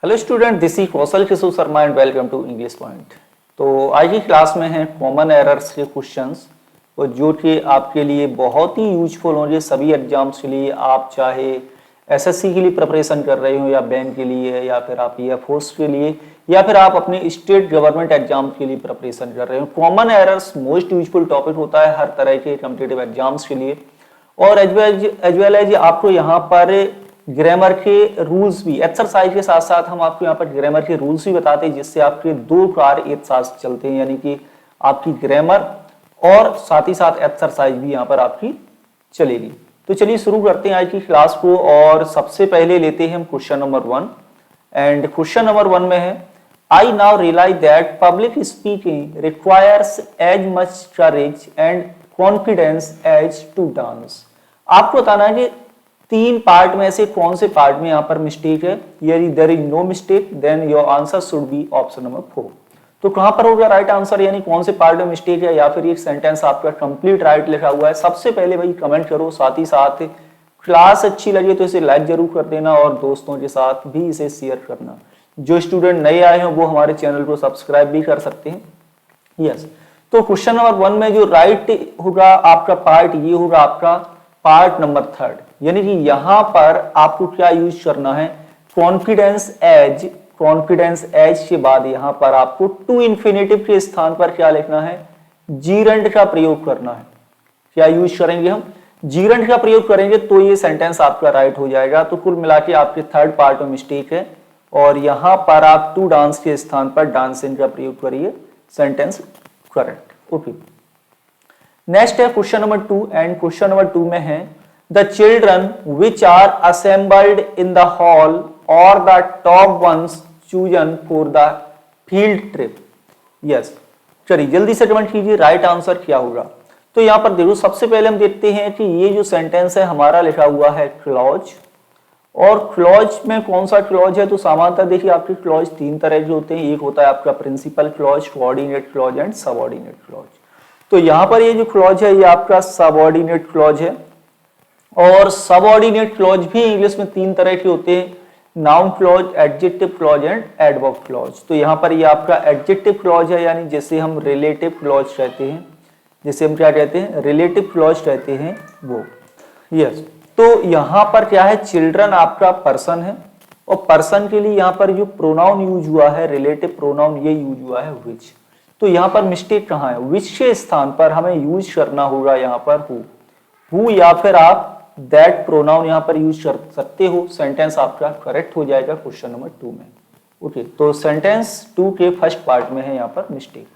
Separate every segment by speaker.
Speaker 1: Hello student, this is Kaushal Kishore Sharma and welcome to English Point. तो आज की क्लास में हैं कॉमन एरर्स के क्वेश्चंस और जो कि आपके लिए बहुत ही यूजफुल होंगे सभी एग्जाम्स के लिए। आप चाहे एसएससी के लिए प्रिपरेशन कर रहे हो या बैंक के लिए या फिर आप एयरफोर्स के लिए या फिर आप अपने स्टेट गवर्नमेंट एग्जाम के लिए प्रिपरेशन कर रहे हो। Common errors most useful topic होता है हर तरह के कॉम्पिटिटिव एग्जाम्स के लिए। और एज वेल एज आपको यहाँ पर ग्रामर के रूल्स भी, एक्सरसाइज के साथ साथ हम आपको यहाँ पर ग्रामर के रूल्स भी बताते हैं जिससे आपके दो कार्य एक साथ चलते हैं, यानी कि आपकी ग्रामर और साथ ही साथ एक्सरसाइज भी यहाँ पर आपकी चलेगी। तो चलिए शुरू करते हैं आज की क्लास को। और सबसे पहले लेते हैं हम question number 1 and question number 1 में है I now realise that public speaking requires as much courage and confidence as to dance. आपको बताना है कि तीन पार्ट में से कौन से पार्ट में यहाँ पर मिस्टेक है। यदि there is no mistake then your answer should be option number 4। तो कहां पर होगा राइट आंसर, यानी कौन से पार्ट में मिस्टेक है या फिर ये सेंटेंस आपका कंप्लीट राइट लिखा हुआ है। सबसे पहले भाई कमेंट करो, साथ ही साथ क्लास अच्छी लगे तो इसे लाइक जरूर कर देना और दोस्तों के साथ भी इसे शेयर करना। जो स्टूडेंट नए आए हैं वो हमारे चैनल को सब्सक्राइब भी कर सकते हैं। यस, तो क्वेश्चन नंबर 1 में जो राइट होगा आपका पार्ट, ये होगा आपका पार्ट नंबर 3, यानी कि यहां पर आपको क्या यूज करना है, कॉन्फिडेंस एज। कॉन्फिडेंस एज के बाद यहां पर आपको टू इन्फिनेटिव के स्थान पर क्या लिखना है, जीरंड का प्रयोग करना है। क्या यूज करेंगे हम, जीरंड का प्रयोग करेंगे तो ये सेंटेंस आपका राइट हो जाएगा। तो कुल मिला के आपके थर्ड पार्ट में मिस्टेक है और यहां पर आप टू डांस के स्थान पर डांसिंग का प्रयोग करिए, सेंटेंस करेक्ट। ओके, नेक्स्ट है question number 2 and question number 2 में है the children which are assembled in the hall और the top ones chosen for the field trip. Yes, चलिए जल्दी से कमेंट कीजिए राइट आंसर क्या होगा। तो यहां पर देखो, सबसे पहले हम देखते हैं कि ये जो सेंटेंस है हमारा लिखा हुआ है क्लॉज। और क्लॉज में कौन सा क्लॉज है, तो सामान्यतः देखिए आपके क्लॉज तीन तरह के होते हैं। एक होता है आपका principal clause, coordinate clause and subordinate clause. तो यहां पर ये जो क्लॉज है ये आपका सबऑर्डिनेट क्लॉज है। और सबऑर्डिनेट क्लॉज भी इंग्लिश में तीन तरह के होते हैं, noun clause, adjective clause and adverb clause. तो यहां पर ये आपका एडजेक्टिव क्लॉज है, यानी जैसे हम रिलेटिव क्लॉज कहते हैं, जैसे हम क्या कहते हैं, रिलेटिव क्लॉज कहते हैं वो। यस, तो यहां पर क्या है, चिल्ड्रन आपका पर्सन है और पर्सन के लिए यहां पर जो प्रोनाउन यूज हुआ है, रिलेटिव प्रोनाउन, ये यूज हुआ है विच। तो यहां पर मिस्टेक कहां है, विच के स्थान पर हमें यूज करना होगा यहां पर हु या फिर आप दैट प्रोनाउन यहां पर यूज कर सकते हो। सेंटेंस आपका करेक्ट हो जाएगा क्वेश्चन नंबर 2 में। ओके, तो सेंटेंस 2 के फर्स्ट पार्ट में है यहां पर मिस्टेक।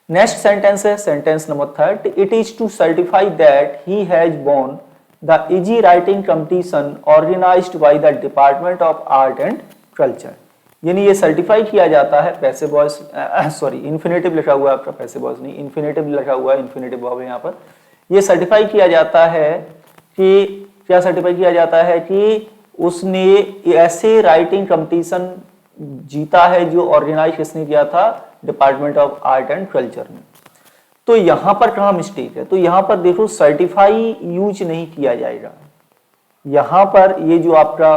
Speaker 1: नेक्स्ट सेंटेंस है sentence number 3, it is to certify that he has won the easy writing competition organised by the department of art and culture. यानी ये सर्टिफाई किया जाता है, पैसिव वॉइस सॉरी इन्फिनेटिव लिखा हुआ है आपका, पैसिव वॉइस नहीं इन्फिनेटिव लिखा हुआ है, इन्फिनेटिव वर्ब है यहाँ पर। ये सर्टिफाई किया जाता है कि क्या सर्टिफाई किया जाता है कि उसने ऐसे राइटिंग कंपटीशन जीता है जो ऑर्गेनाइज किसने किया था, department of art and culture ने। तो यहां पर कहां मिस्टेक है, तो यहां पर देखो सर्टिफाई यूज नहीं किया जाएगा। यहां पर ये जो आपका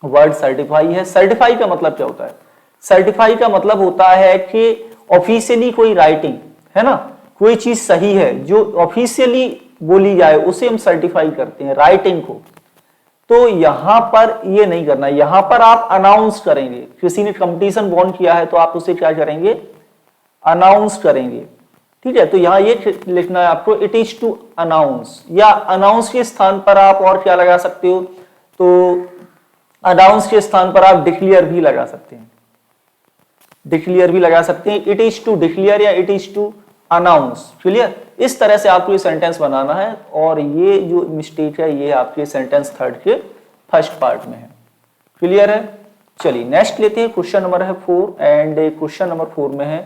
Speaker 1: वर्ड सर्टिफाई है, सर्टिफाई का मतलब क्या होता है, सर्टिफाई का मतलब होता है कि ऑफिशियली कोई राइटिंग है ना, कोई चीज सही है जो ऑफिशियली बोली जाए उसे हम सर्टिफाई करते हैं, राइटिंग को। तो यहां पर ये नहीं करना, यहां पर आप अनाउंस करेंगे। किसी ने कंपटीशन वॉन किया है तो आप उसे क्या करेंगे, अनाउंस करेंगे। ठीक है, तो यहां ये लिखना है आपको, इट इज टू अनाउंस, या अनाउंस के स्थान पर आप और क्या लगा सकते हो, तो अनाउंस के स्थान पर आप डिक्लेयर भी लगा सकते हैं, डिक्लेयर भी लगा सकते हैं। इट इज टू डिक्लेयर या it is to announce, clear. इस तरह से आपको ये सेंटेंस बनाना है और ये जो मिस्टेक है ये आपके सेंटेंस 3 के फर्स्ट पार्ट में है, क्लियर है। चलिए नेक्स्ट लेते हैं, क्वेश्चन नंबर है 4 एंड क्वेश्चन नंबर 4 में है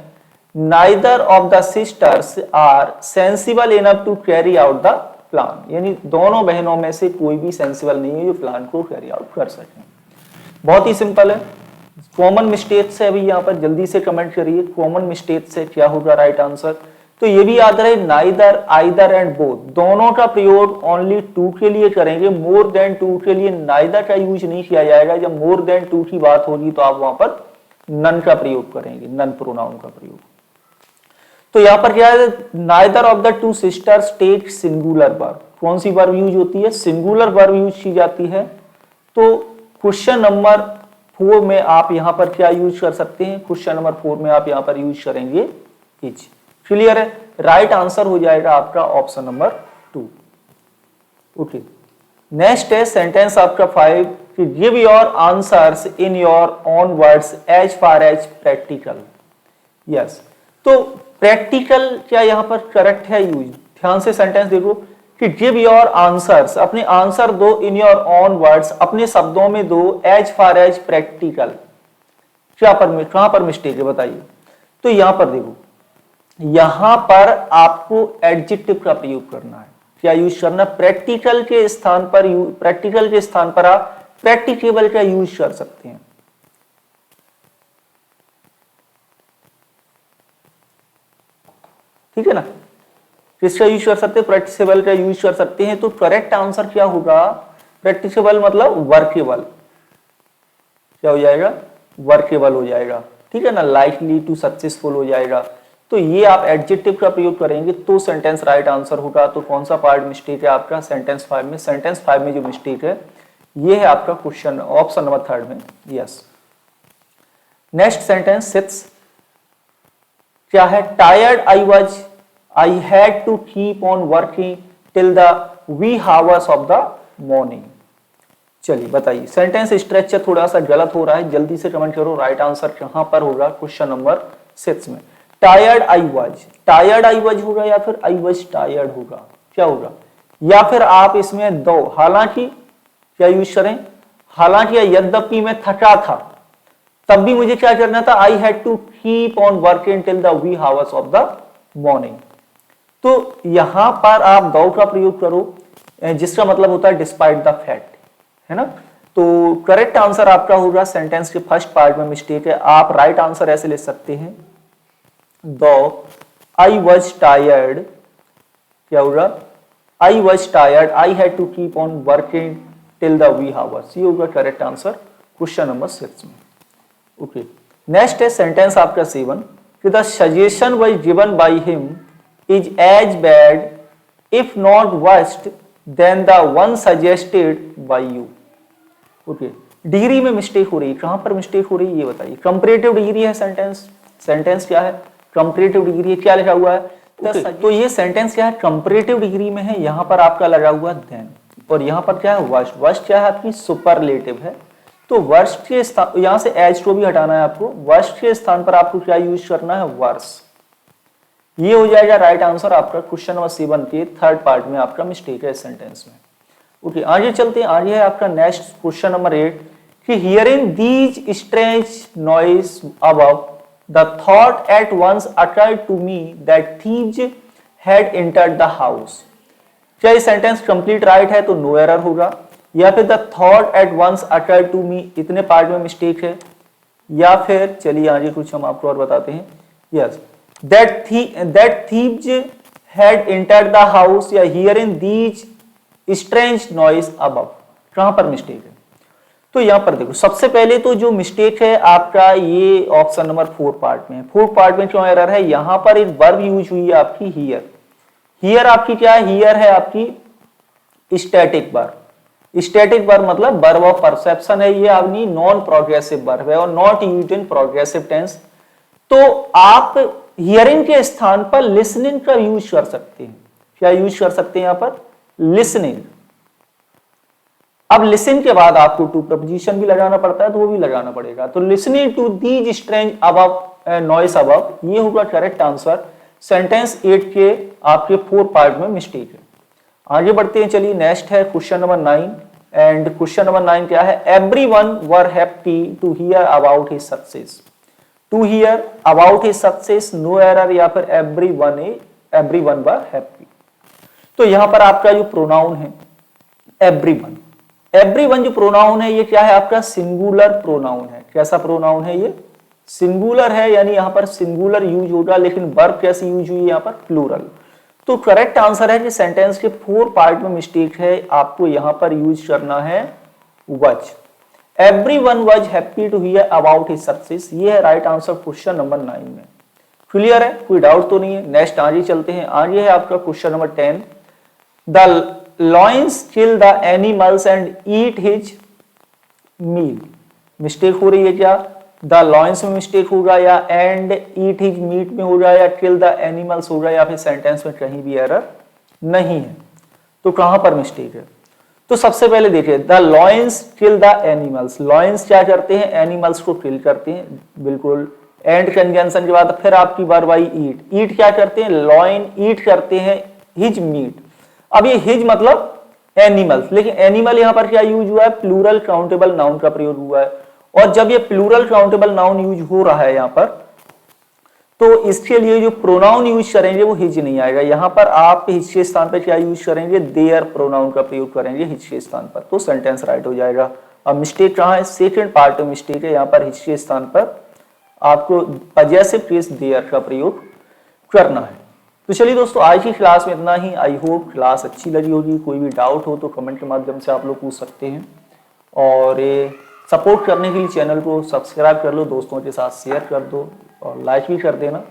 Speaker 1: neither of the sisters are sensible enough to carry out the plan. यानी दोनों बहनों में से कोई भी सेंसिबल नहीं है जो प्लान को कैरी आउट कर सके। बहुत ही सिंपल है। कॉमन मिस्टेक से अभी यहाँ पर जल्दी से कमेंट करिए, कॉमन मिस्टेक से क्या होगा राइट आंसर। तो ये भी याद रहे, नाइदर, आइदर एंड बोथ दोनों का प्रयोग ओनली टू के लिए करेंगे, मोर देन टू के लिए नाइदर का यूज नहीं किया जाएगा। जब मोर देन टू की बात होगी तो आप वहां पर नन का प्रयोग करेंगे, नन प्रोनाउन का प्रयोग। तो यहां पर क्या है, neither of the two sisters take singular verb. कौन सी वर्ब यूज होती है, सिंगुलर वर्ब यूज की जाती है। तो क्वेश्चन नंबर 4 में आप यहां पर क्या यूज कर सकते हैं, क्वेश्चन नंबर 4 में आप यहां पर यूज करेंगे इज। क्लियर है, राइट आंसर हो जाएगा आपका ऑप्शन नंबर 2। ओके, नेक्स्ट है सेंटेंस आपका 5 कि give your answers in your own words as far as practical. Yes, तो प्रैक्टिकल क्या यहां पर करेक्ट है यूज। ध्यान से सेंटेंस देखो कि गिव योर आंसर्स, अपने आंसर दो, इन योर ओन वर्ड्स, अपने शब्दों में दो, एज फार एज प्रैक्टिकल। कहां पर मिस्टेक है बताइए। तो यहां पर देखो, यहां पर आपको एडजेक्टिव का प्रयोग करना है। क्या यूज करना, प्रैक्टिकल के स्थान पर आप प्रैक्टिकेबल का यूज कर सकते हैं। ठीक है ना, किसका यूज कर सकते हैं, प्रैक्टिसेबल का यूज कर सकते हैं। तो करेक्ट आंसर क्या होगा, प्रैक्टिसेबल मतलब वर्केबल, क्या हो जाएगा, वर्केबल हो जाएगा। ठीक है ना, लाइकली टू सक्सेसफुल हो जाएगा। तो ये आप एडजेक्टिव का प्रयोग करेंगे तो सेंटेंस राइट आंसर होगा। तो कौन सा पार्ट मिस्टेक है आपका सेंटेंस 5 में, सेंटेंस 5 में जो मिस्टेक है ये है आपका क्वेश्चन ऑप्शन नंबर 3 में। यस, नेक्स्ट सेंटेंस 6 क्या है, tired I had to keep on working till the wee hours of the morning. चलिए बताइए, सेंटेंस स्ट्रक्चर थोड़ा सा गलत हो रहा है, जल्दी से कमेंट करो राइट आंसर कहां पर होगा क्वेश्चन नंबर 6 में। टायर्ड आई वाज होगा या फिर आई वाज टायर्ड होगा, क्या होगा, या फिर आप इसमें दो, हालांकि क्या यूज करें, हालांकि या यद्यपि मैं थका था तब भी मुझे क्या करना था, I had to keep on working till the wee hours of the morning. तो यहां पर आप दो का प्रयोग करो जिसका मतलब होता है डिस्पाइट द फैक्ट, है ना। तो करेक्ट आंसर आपका होगा, सेंटेंस के फर्स्ट पार्ट में मिस्टेक है, आप राइट आंसर ऐसे ले सकते हैं, दो आई वॉज टायर्ड, क्या होगा, I was tired I had to keep on working till the wee hours. ये होगा करेक्ट आंसर क्वेश्चन नंबर 6 में। ओके, नेक्स्ट है सेंटेंस आपका 7 कि the suggestion was given by him is as bad if not worst than the one suggested by you. Okay, degree में mistake हो रही है, कहां पर मिस्टेक हो रही है ये बताइए। कंपैरेटिव डिग्री है सेंटेंस क्या है, कंपैरेटिव डिग्री है, क्या लिखा हुआ है। तो ये सेंटेंस क्या है, कंपैरेटिव डिग्री में है, यहां पर आपका लगा हुआ देन, और यहां पर क्या है वर्स्ट। वर्स्ट क्या है आपकी, सुपरलेटिव है। तो वर्स्ट के स्थान, यहां से एज को भी हटाना है आपको, वर्स्ट के स्थान पर आपको क्या यूज करना है, वर्स। ये हो जाएगा राइट आंसर आपका क्वेश्चन नंबर 7 के थर्ड पार्ट में आपका मिस्टेक है सेंटेंस में। ओके, आगे चलते हैं, आगे है आपका नेक्स्ट क्वेश्चन नंबर 8 कि hearing these strange noise above the thought at once occurred to me that thieves had entered the house। क्या ये सेंटेंस कंप्लीट राइट है तो नो एरर होगा, या फिर the thought at once occurred to me इतने part में mistake है, या फिर चलिए आगे कुछ हम आपको और बताते हैं। Yes, that thieves had entered the house या hearing these strange noise above, कहां पर मिस्टेक है। तो यहां पर देखो, सबसे पहले तो जो मिस्टेक है आपका ये ऑप्शन नंबर 4 पार्ट में है। 4 पार्ट में क्यों एरर है, यहां पर एक वर्ब यूज हुई है आपकी हियर। हियर आपकी क्या है, हियर है आपकी स्टैटिक वर्ब। स्टैटिक वर्ब मतलब वर्ब ऑफ परसेप्शन है, ये आपकी नॉन प्रोग्रेसिव वर्ब है और not used in progressive tense. तो आप हियरिंग के स्थान पर लिसनिंग का यूज कर सकते हैं। क्या यूज कर सकते हैं यहां पर, लिसनिंग। अब लिसन के बाद आपको टू प्रपोजिशन भी लगाना पड़ता है तो वो भी लगाना पड़ेगा। तो listening to these strange above noise above, ये होगा करेक्ट आंसर। सेंटेंस 8 के आपके 4 पार्ट में मिस्टेक है। आगे बढ़ते हैं, चलिए नेक्स्ट है question number 9 and question number 9 क्या है, everyone were happy to hear about his success. To hear about his success, no error, या फिर एवरीवन वर हैप्पी। तो यहां पर आपका जो प्रोनाउन है एवरीवन जो प्रोनाउन है ये क्या है आपका, सिंगुलर प्रोनाउन है। कैसा प्रोनाउन है ये, सिंगुलर है यानी यहाँ पर सिंगुलर यूज होगा, लेकिन वर्ब कैसी यूज हुई है यहाँ पर प्लूरल। तो करेक्ट आंसर है कि सेंटेंस के 4 पार्ट में मिस्टेक है, आपको यहाँ पर यूज करना है was. Everyone was happy to hear about his success, ये है राइट आंसर क्वेश्चन नंबर 9 में। क्लियर है, कोई डाउट तो नहीं है। नेक्स्ट आगे चलते हैं, आगे है आपका question number 10। The lions kill the animals and eat his meal. Mistake हो रही है क्या? द लॉयंस में मिस्टेक होगा या एंड ईट हिज मीट में होगा या किल द एनिमल्स होगा या फिर सेंटेंस में कहीं भी एरर नहीं है। तो कहां पर मिस्टेक है? तो सबसे पहले देखिए, the lions kill the animals. Lions क्या करते हैं? एनिमल्स को किल करते हैं, बिल्कुल। एंड कंजंक्शन के बाद फिर आपकी वर्ब आई ईट। ईट क्या करते हैं? लॉयन ईट करते हैं हिज मीट। अब ये हिज मतलब एनिमल्स, लेकिन एनिमल यहां पर क्या यूज हुआ है? प्लूरल काउंटेबल नाउन का प्रयोग हुआ है। और जब ये प्लूरल काउंटेबल नाउन यूज हो रहा है यहां पर, तो इसके लिए जो प्रोनाउन यूज करेंगे वो हिज नहीं आएगा। यहां पर आप हिज के स्थान पर क्या यूज करेंगे? देयर प्रोनाउन का प्रयोग करेंगे हिज के स्थान पर, तो सेंटेंस राइट हो जाएगा। अब मिस्टेक कहां है? सेकंड पार्ट में मिस्टेक है, यहां पर हिज के स्थान पर आपको पजेसिव केस देयर का प्रयोग करना है। तो चलिए दोस्तों, आज की क्लास में इतना ही। आई होप क्लास अच्छी लगी होगी। कोई भी डाउट हो तो कमेंट के माध्यम से आप लोग पूछ सकते हैं, और सपोर्ट करने के लिए चैनल को सब्सक्राइब कर लो, दोस्तों के साथ शेयर कर दो और लाइक भी कर देना।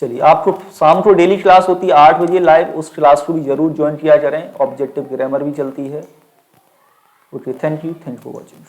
Speaker 1: चलिए, आपको शाम को डेली क्लास होती है 8 बजे लाइव, उस क्लास को भी जरूर ज्वाइन किया करें। ऑब्जेक्टिव ग्रामर भी चलती है। Okay, thank you for watching.